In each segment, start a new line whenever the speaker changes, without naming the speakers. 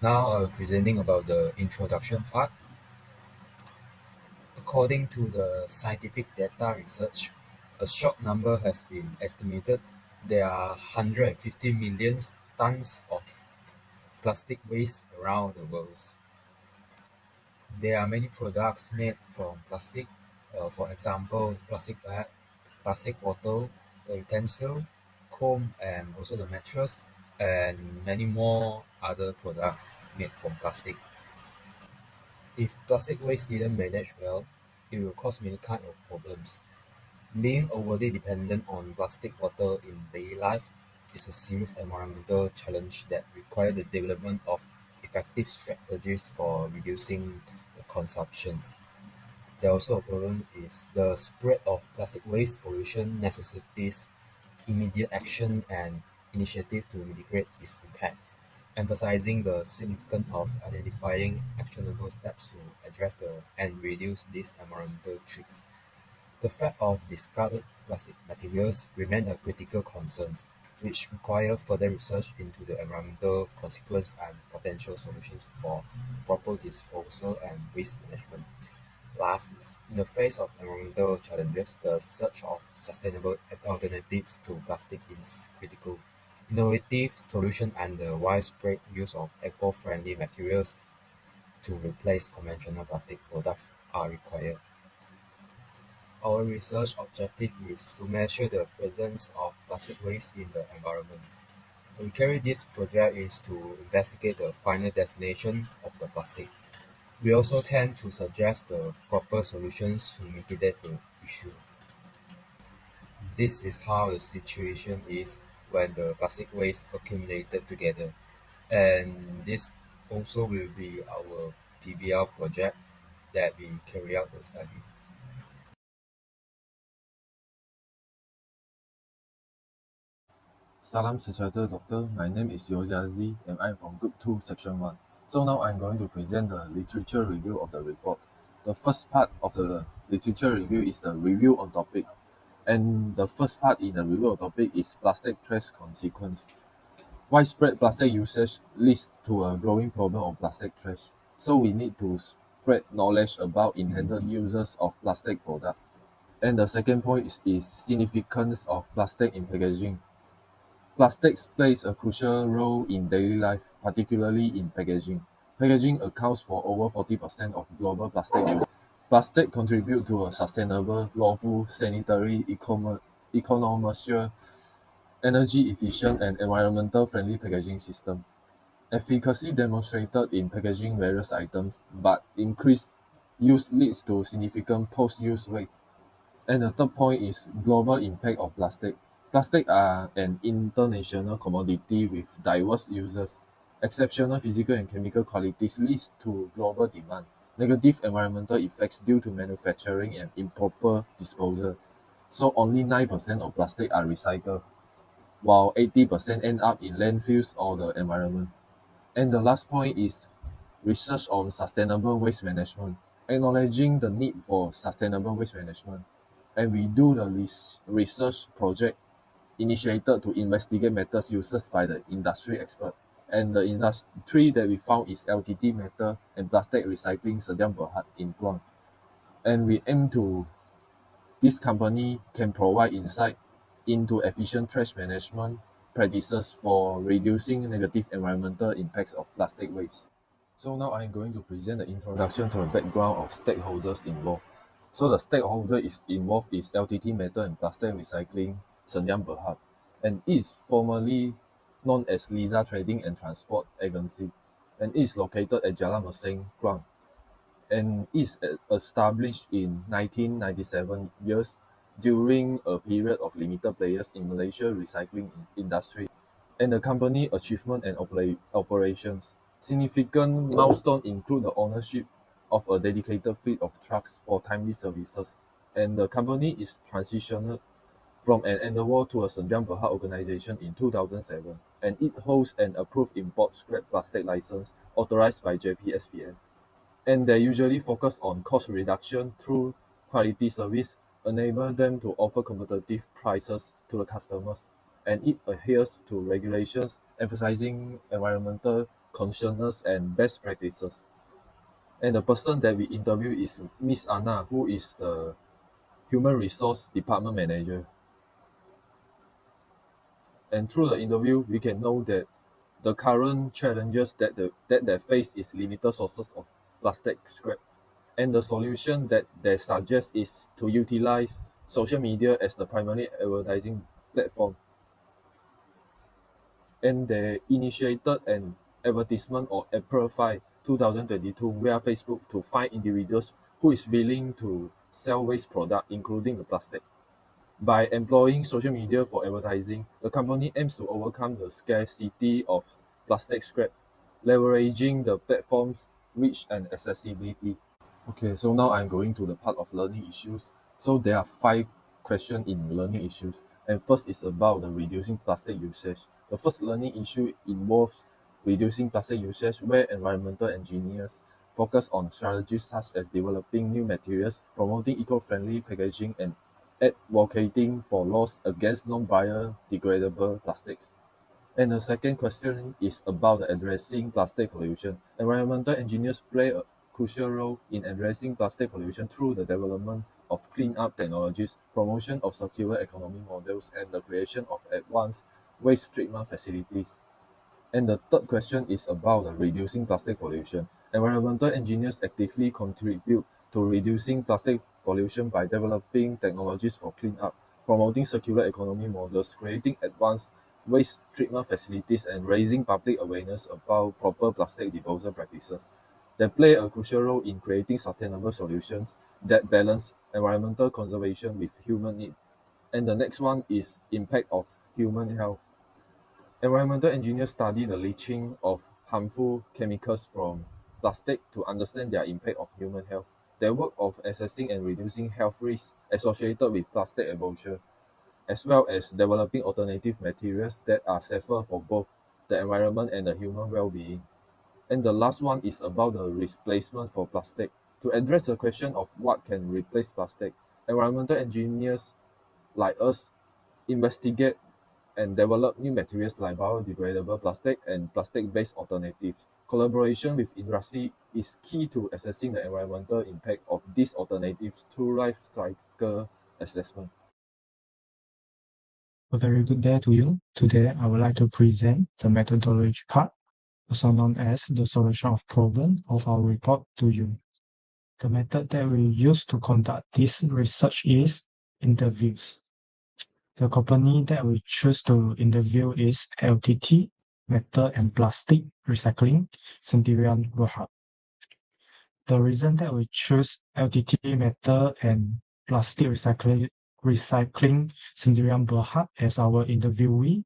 Now, presenting about the introduction part. According to the scientific data research, a short number has been estimated. There are 150 million tons of plastic waste around the world. There are many products made from plastic, for example, plastic bag, plastic bottle, the utensil, comb, and also the mattress, and many more other products made from plastic. If plastic waste didn't manage well, it will cause many kind of problems. Being overly dependent on plastic bottle in daily life is a serious environmental challenge that requires the development of effective strategies for reducing the consumptions. There also a problem is the spread of plastic waste pollution necessitates immediate action and initiative to mitigate its impact, emphasizing the significance of identifying actionable steps to address and reduce these environmental threats. The fact of discarded plastic materials remain a critical concern, which require further research into the environmental consequences and potential solutions for proper disposal and waste management. Last, in the face of environmental challenges, the search of sustainable alternatives to plastic is critical. Innovative solutions and the widespread use of eco-friendly materials to replace conventional plastic products are required. Our research objective is to measure the presence of plastic waste in the environment. We carry this project is to investigate the final destination of the plastic. We also tend to suggest the proper solutions to mitigate the issue. This is how the situation is when the plastic waste accumulated together. And this also will be our PBL project that we carry out the study.
Salam Sejahtera Doctor, my name is Yojazi and I'm from Group 2, Section 1. So now I'm going to present the literature review of the report. The first part of the literature review is the review on topic. And the first part in the review on topic is plastic trash consequence. Widespread plastic usage leads to a growing problem of plastic trash. So we need to spread knowledge about intended uses of plastic product. And the second point is significance of plastic in packaging. Plastics plays a crucial role in daily life, particularly in packaging. Packaging accounts for over 40% of global plastic use. Plastic contribute to a sustainable, lawful, sanitary, economical, energy efficient, and environmental friendly packaging system. Efficacy demonstrated in packaging various items, but increased use leads to significant post-use waste. And the third point is global impact of plastic. Plastic are an international commodity with diverse uses. Exceptional physical and chemical qualities leads to global demand. Negative environmental effects due to manufacturing and improper disposal. So only 9% of plastic are recycled, while 80% end up in landfills or the environment. And the last point is research on sustainable waste management, acknowledging the need for sustainable waste management. And we do the research project initiated to investigate methods used by the industry expert. And the industry that we found is LTT Metal and Plastic Recycling Sdn Bhd in Kluang. And we aim to this company can provide insight into efficient trash management practices for reducing negative environmental impacts of plastic waste. So now I'm going to present the introduction to the background of stakeholders involved. So the stakeholder is involved is LTT Metal and Plastic Recycling Sdn Bhd, and it is formerly known as Lisa Trading and Transport Agency, and it is located at Jalan Mersing, Kluang, and is established in 1997 years during a period of limited players in Malaysia recycling industry. And the company achievement and operations. Significant milestones include the ownership of a dedicated fleet of trucks for timely services, and the company is transitioned from an endeavor to a Sdn Bhd organization in 2007, and it holds an approved import scrap plastic license authorized by JPSPN. And they usually focus on cost reduction through quality service, enable them to offer competitive prices to the customers, and it adheres to regulations emphasizing environmental consciousness, and best practices. And the person that we interview is Miss Anna, who is the Human Resource Department Manager. And through the interview, we can know that the current challenges that they face is limited sources of plastic scrap. And the solution that they suggest is to utilize social media as the primary advertising platform. And they initiated an advertisement on April 5, 2022 via Facebook to find individuals who is willing to sell waste product, including the plastic. By employing social media for advertising, the company aims to overcome the scarcity of plastic scrap, leveraging the platform's reach and accessibility. Okay, so now I'm going to the part of learning issues. So there are 5 questions in learning issues, and first is about the reducing plastic usage. The first learning issue involves reducing plastic usage, where environmental engineers focus on strategies such as developing new materials, promoting eco-friendly packaging, and advocating for laws against non-biodegradable plastics. And the second question is about addressing plastic pollution. Environmental engineers play a crucial role in addressing plastic pollution through the development of clean-up technologies, promotion of circular economy models, and the creation of advanced waste treatment facilities. And the third question is about reducing plastic pollution. Environmental engineers actively contribute to reducing plastic pollution by developing technologies for cleanup, promoting circular economy models, creating advanced waste treatment facilities, and raising public awareness about proper plastic disposal practices. They play a crucial role in creating sustainable solutions that balance environmental conservation with human need. And the next one is impact of human health. Environmental engineers study the leaching of harmful chemicals from plastic to understand their impact on human health. Their work of assessing and reducing health risks associated with plastic exposure, as well as developing alternative materials that are safer for both the environment and the human well-being. And the last one is about the replacement for plastic. To address the question of what can replace plastic, environmental engineers like us investigate and develop new materials like biodegradable plastic and plastic-based alternatives. Collaboration with industry is key to assessing the environmental impact of these alternatives through life cycle assessment.
A very good day to you. Today, I would like to present the methodology part, also known as the solution of problem of our report to you. The method that we use to conduct this research is interviews. The company that we choose to interview is LTT, Metal and Plastic Recycling, Sendirian Berhad. The reason that we choose LTT, Metal and Plastic Recycling Sendirian Berhad as our interviewee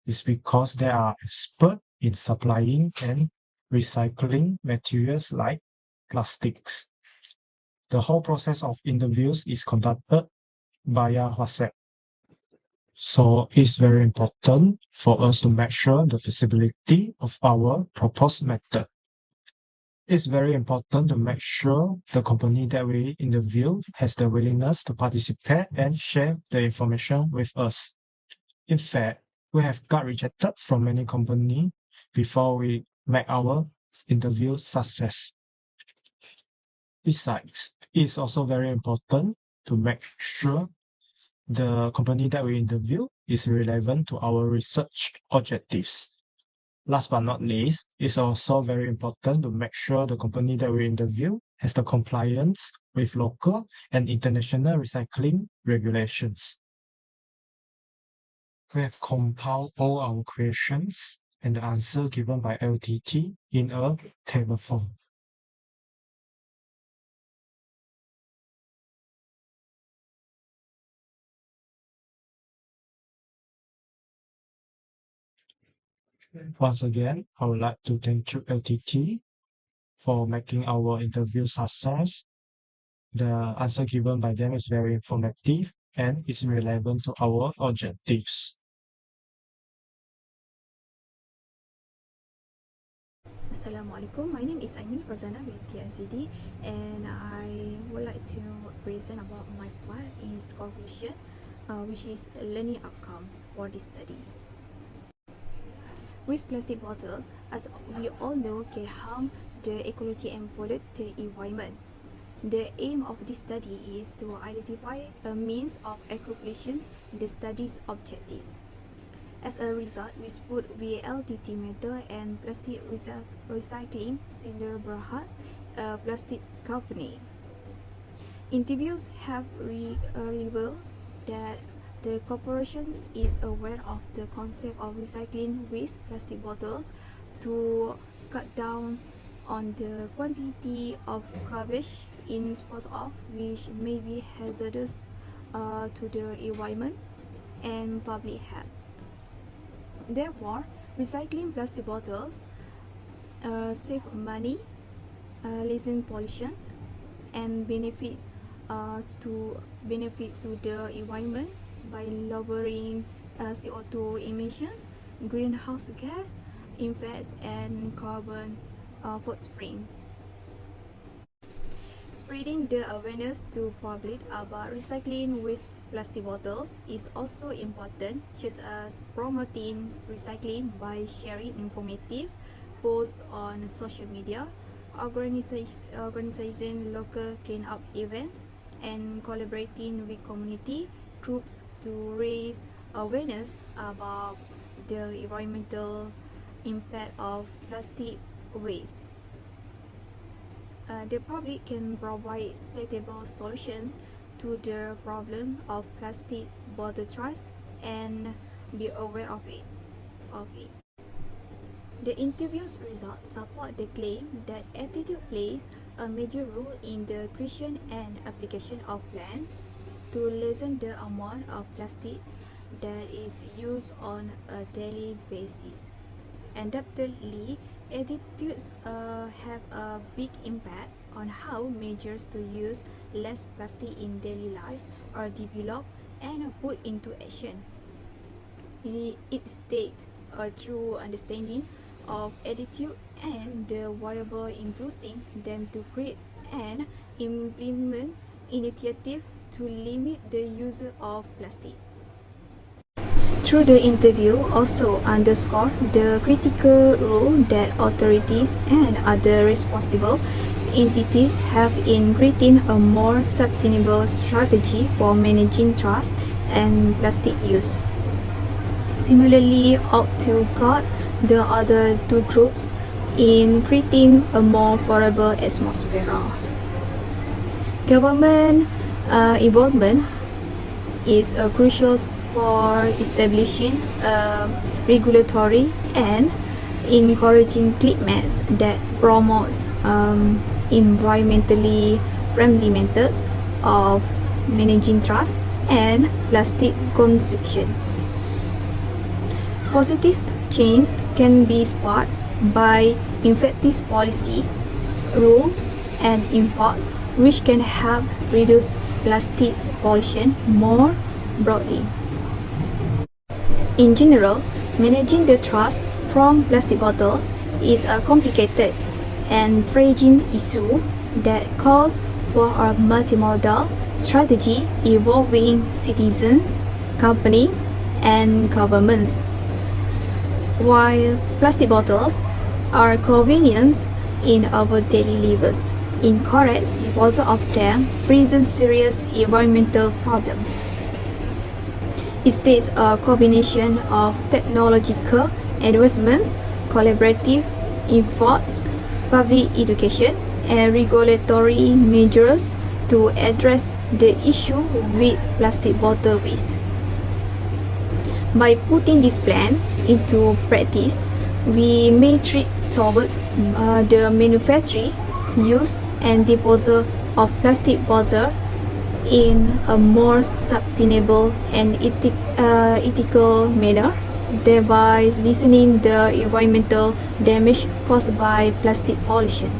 is because they are expert in supplying and recycling materials like plastics. The whole process of interviews is conducted via WhatsApp. So it's very important for us to make sure the feasibility of our proposed method. It's very important to make sure the company that we interview has the willingness to participate and share the information with us. In fact, we have got rejected from many companies before we make our interview success. Besides, it's also very important to make sure the company that we interview is relevant to our research objectives. Last but not least, it's also very important to make sure the company that we interview has the compliance with local and international recycling regulations. We have compiled all our questions and the answer given by LTT in a table form. Once again, I would like to thank you LTT for making our interview success. The answer given by them is very informative and is relevant to our objectives.
Assalamualaikum. My name is Aimin Fazana binti Azidi, and I would like to present about my part is conclusion, which is learning outcomes for this study. Waste plastic bottles, as we all know, can harm the ecology and pollute the environment. The aim of this study is to identify a means of accomplishing the study's objectives. As a result, we put VLTT method and plastic recycling Cinder Berhad, a plastic company. Interviews have revealed that the corporation is aware of the concept of recycling waste plastic bottles to cut down on the quantity of garbage in sports of which may be hazardous to the environment and public health. Therefore, recycling plastic bottles save money, lessen pollution, and benefit to the environment by lowering CO2 emissions, greenhouse gas effects, and carbon footprints. Spreading the awareness to public about recycling waste plastic bottles is also important, such as promoting recycling by sharing informative posts on social media, organizing local cleanup events, and collaborating with community groups to raise awareness about the environmental impact of plastic waste. The public can provide suitable solutions to the problem of plastic bottle trash and be aware of it. The interview's results support the claim that attitude plays a major role in the creation and application of plans to lessen the amount of plastics that is used on a daily basis. Undoubtedly, attitudes have a big impact on how measures to use less plastic in daily life are developed and put into action. It states a true understanding of attitude and the variable influencing them to create and implement initiative to limit the use of plastic. Through the interview also underscored the critical role that authorities and other responsible entities have in creating a more sustainable strategy for managing trash and plastic use. Similarly, ought to guard the other two groups in creating a more favorable atmosphere. Government involvement is crucial for establishing regulatory and encouraging climates that promotes environmentally friendly methods of managing trash and plastic consumption. Positive change can be sparked by effective policy, rules, and imports which can help reduce plastic pollution more broadly. In general, managing the trash from plastic bottles is a complicated and fragile issue that calls for a multimodal strategy involving citizens, companies, and governments. While plastic bottles are convenient in our daily lives, incorrect disposal of them presents serious environmental problems. It takes a combination of technological advancements, collaborative efforts, public education, and regulatory measures to address the issue with plastic bottle waste. By putting this plan into practice, we may treat towards the manufacture, use, and disposal of plastic bottles in a more sustainable and ethical manner, thereby lessening the environmental damage caused by plastic pollution.